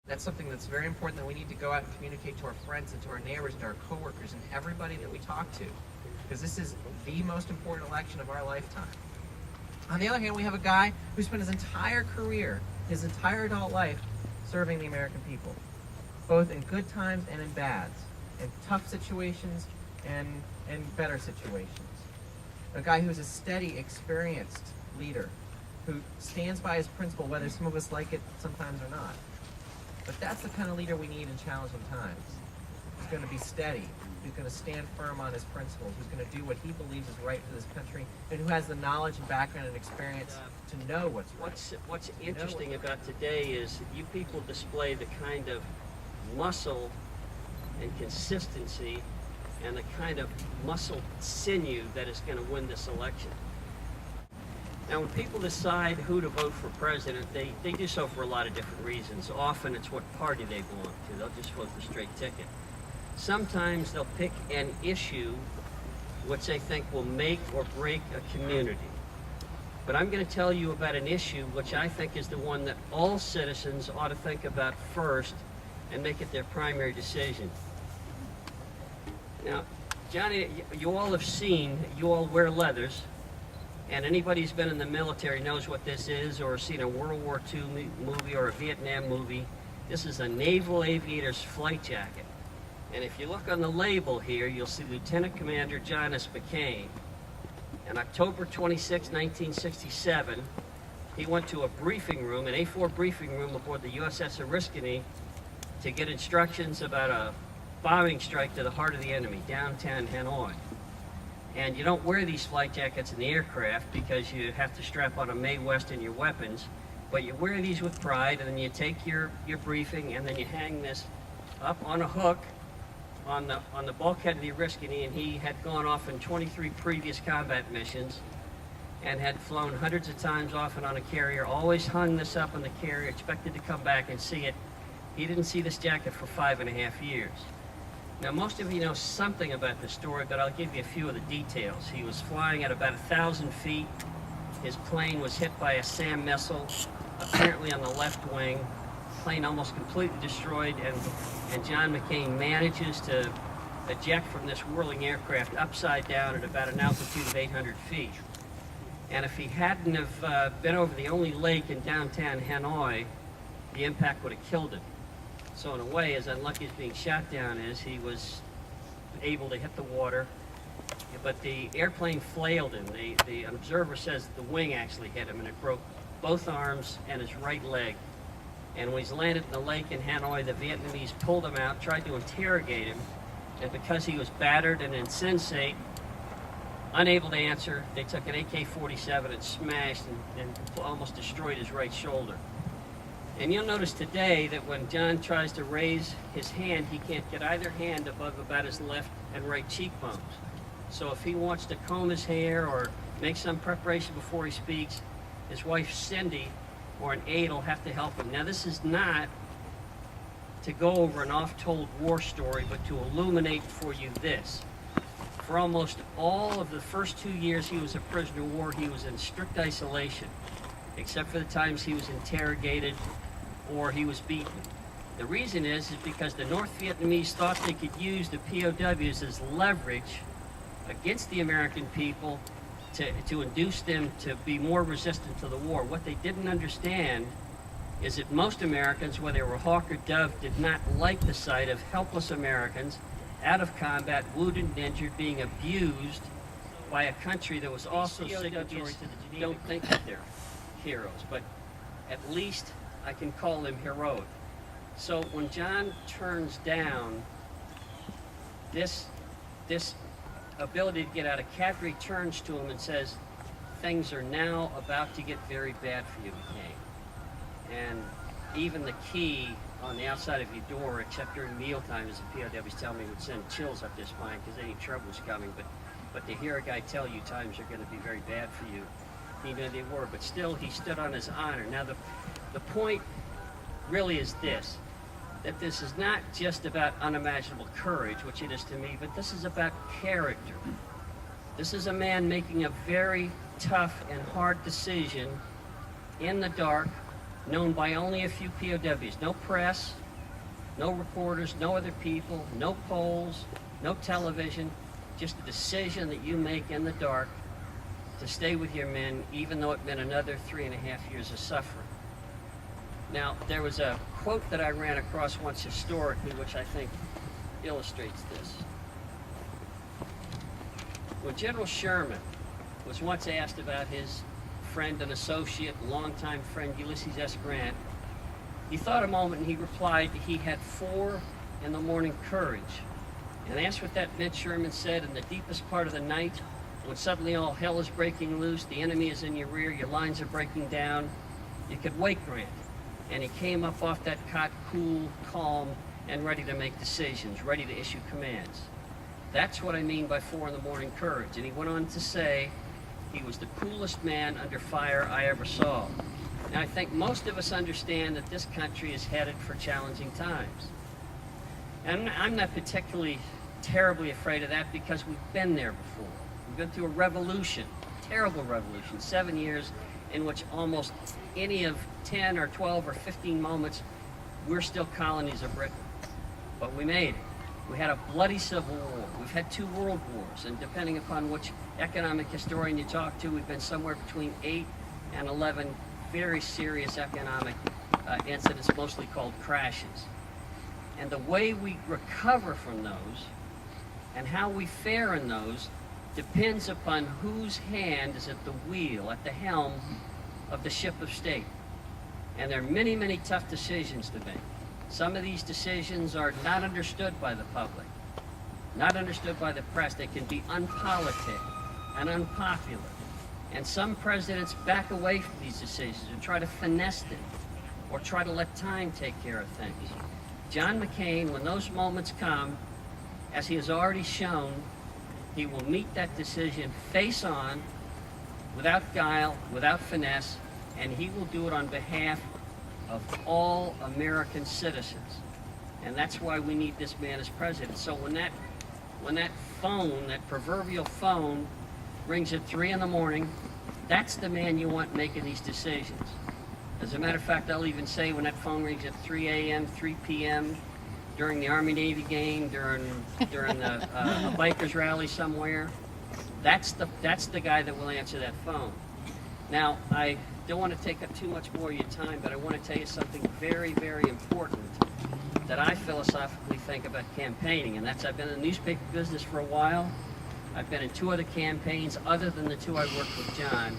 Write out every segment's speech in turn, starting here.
That's something that's very important that we need to go out and communicate to our friends and to our neighbors and to our coworkers and everybody that we talk to, because this is the most important election of our lifetime. On the other hand, we have a guy who spent his entire career, his entire adult life, serving the American people, both in good times and in bads, in tough situations and in better situations. A guy who's a steady, experienced leader who stands by his principle, whether some of us like it sometimes or not. But that's the kind of leader we need in challenging times. Who's going to be steady, who's going to stand firm on his principles, who's going to do what he believes is right for this country, and who has the knowledge and background and experience to know what's right. What's interesting about today is you people display the kind of muscle and consistency and the kind of muscle sinew that is going to win this election. Now, when people decide who to vote for president, they do so for a lot of different reasons. Often it's what party they belong to. They'll just vote the straight ticket. Sometimes they'll pick an issue which they think will make or break a community. But I'm going to tell you about an issue which I think is the one that all citizens ought to think about first and make it their primary decision. Now, Johnny, you all have seen, you all wear leathers. And anybody who's been in the military knows what this is, or seen a World War II movie or a Vietnam movie. This is a naval aviator's flight jacket. And if you look on the label here, you'll see Lieutenant Commander John S. McCain. On October 26, 1967, he went to a briefing room, an A4 briefing room aboard the USS Oriskany, to get instructions about a bombing strike to the heart of the enemy, downtown Hanoi. And you don't wear these flight jackets in the aircraft because you have to strap on a Mae West in your weapons, but you wear these with pride, and then you take your briefing and then you hang this up on a hook on the bulkhead of the Oriskany. And he had gone off in 23 previous combat missions and had flown hundreds of times off and on a carrier, always hung this up on the carrier, expected to come back and see it. He didn't see this jacket for 5.5 years. Now, most of you know something about this story, but I'll give you a few of the details. He was flying at about 1,000 feet. His plane was hit by a SAM missile, apparently on the left wing. Plane almost completely destroyed, and John McCain manages to eject from this whirling aircraft upside down at about an altitude of 800 feet. And if he hadn't have been over the only lake in downtown Hanoi, the impact would have killed him. So in a way, as unlucky as being shot down is, he was able to hit the water, but the airplane flailed him. The observer says the wing actually hit him, and it broke both arms and his right leg. And when he's landed in the lake in Hanoi, the Vietnamese pulled him out, tried to interrogate him, and because he was battered and insensate, unable to answer, they took an AK-47 and smashed and almost destroyed his right shoulder. And you'll notice today that when John tries to raise his hand, he can't get either hand above about his left and right cheekbones. So if he wants to comb his hair or make some preparation before he speaks, his wife Cindy or an aide will have to help him. Now, this is not to go over an oft-told war story, but to illuminate for you this. For almost all of the first 2 years he was a prisoner of war, he was in strict isolation, except for the times he was interrogated or he was beaten. The reason is because the North Vietnamese thought they could use the POWs as leverage against the American people to induce them to be more resistant to the war. What they didn't understand is that most Americans, whether they were hawk or dove, did not like the sight of helpless Americans out of combat, wounded and injured, being abused by a country that was also signatory to the Geneva. Don't think that they're heroes, but at least I can call them heroic. So when John turns down this ability to get out of cavalry, turns to him and says, things are now about to get very bad for you, McCain. And even the key on the outside of your door, except during mealtime, as the POWs tell me, would send chills up your spine because any trouble's coming. But to hear a guy tell you times are going to be very bad for you, he knew they were, but still he stood on his honor. Now the point really is this, that this is not just about unimaginable courage, which it is to me, but this is about character. This is a man making a very tough and hard decision in the dark known by only a few POWs. No press, no reporters, no other people, no polls, no television, just a decision that you make in the dark to stay with your men, even though it meant another 3.5 years of suffering. Now, there was a quote that I ran across once historically, which I think illustrates this. When General Sherman was once asked about his friend and associate, longtime friend Ulysses S. Grant, he thought a moment and he replied that he had 4 in the morning courage. And asked what that meant, Sherman said, in the deepest part of the night, when suddenly all hell is breaking loose, the enemy is in your rear, your lines are breaking down, you could wake Grant. And he came up off that cot, cool, calm, and ready to make decisions, ready to issue commands. That's what I mean by 4 in the morning courage. And he went on to say he was the coolest man under fire I ever saw. Now, I think most of us understand that this country is headed for challenging times. And I'm not particularly terribly afraid of that because we've been there before. We've been through a revolution, terrible revolution, 7 years in which almost any of 10 or 12 or 15 moments, we're still colonies of Britain. But we made it. We had a bloody civil war. We've had 2 world wars, and depending upon which economic historian you talk to, we've been somewhere between 8 and 11 very serious economic incidents, mostly called crashes. And the way we recover from those and how we fare in those depends upon whose hand is at the wheel, at the helm of the ship of state. And there are many, many tough decisions to make. Some of these decisions are not understood by the public, not understood by the press. They can be unpolitic and unpopular. And some presidents back away from these decisions and try to finesse them or try to let time take care of things. John McCain, when those moments come, as he has already shown, he will meet that decision face on, without guile, without finesse, and he will do it on behalf of all American citizens. And that's why we need this man as president. So when that phone, that proverbial phone, rings at 3 in the morning, that's the man you want making these decisions. As a matter of fact, I'll even say when that phone rings at 3 a.m., 3 p.m., during the Army-Navy game, during a bikers rally somewhere, that's the guy that will answer that phone. Now, I don't want to take up too much more of your time, but I want to tell you something very, very important that I philosophically think about campaigning, and that's I've been in the newspaper business for a while. I've been in 2 other campaigns other than the 2 I worked with John,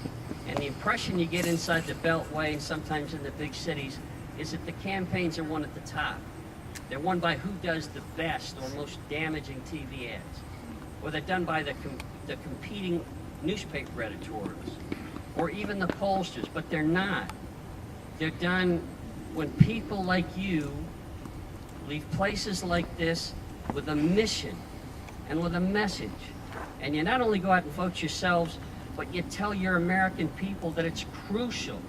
and the impression you get inside the Beltway and sometimes in the big cities is that the campaigns are won at the top. They're won by who does the best or most damaging TV ads, or they're done by the competing newspaper editorials, or even the pollsters, but they're not. They're done when people like you leave places like this with a mission and with a message. And you not only go out and vote yourselves, but you tell your American people that it's crucial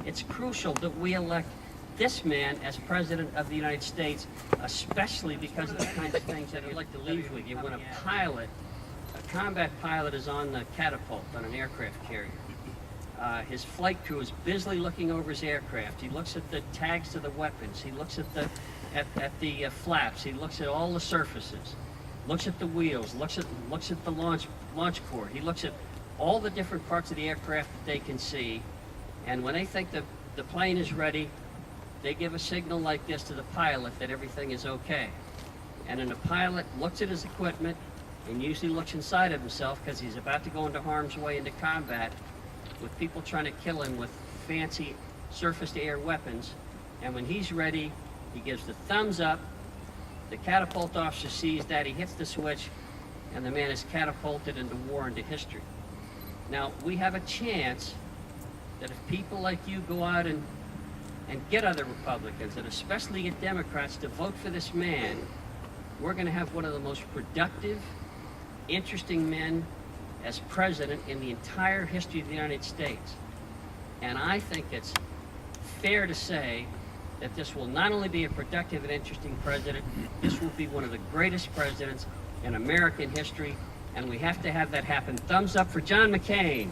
that we elect this man as President of the United States, especially because of the kinds of things that I'd like to leave with you. When a combat pilot is on the catapult on an aircraft carrier, his flight crew is busily looking over his aircraft. He looks at the tags to the weapons. He looks at the flaps. He looks at all the surfaces. Looks at the wheels. Looks at the launch cord. He looks at all the different parts of the aircraft that they can see. And when they think that the plane is ready, they give a signal like this to the pilot that everything is okay. And then the pilot looks at his equipment and usually looks inside of himself because he's about to go into harm's way into combat with people trying to kill him with fancy surface-to-air weapons. And when he's ready, he gives the thumbs up. The catapult officer sees that, he hits the switch, and the man is catapulted into war, into history. Now, we have a chance that if people like you go out and get other Republicans, and especially get Democrats to vote for this man, we're going to have one of the most productive, interesting men as president in the entire history of the United States. And I think it's fair to say that this will not only be a productive and interesting president, this will be one of the greatest presidents in American history, and we have to have that happen. Thumbs up for John McCain.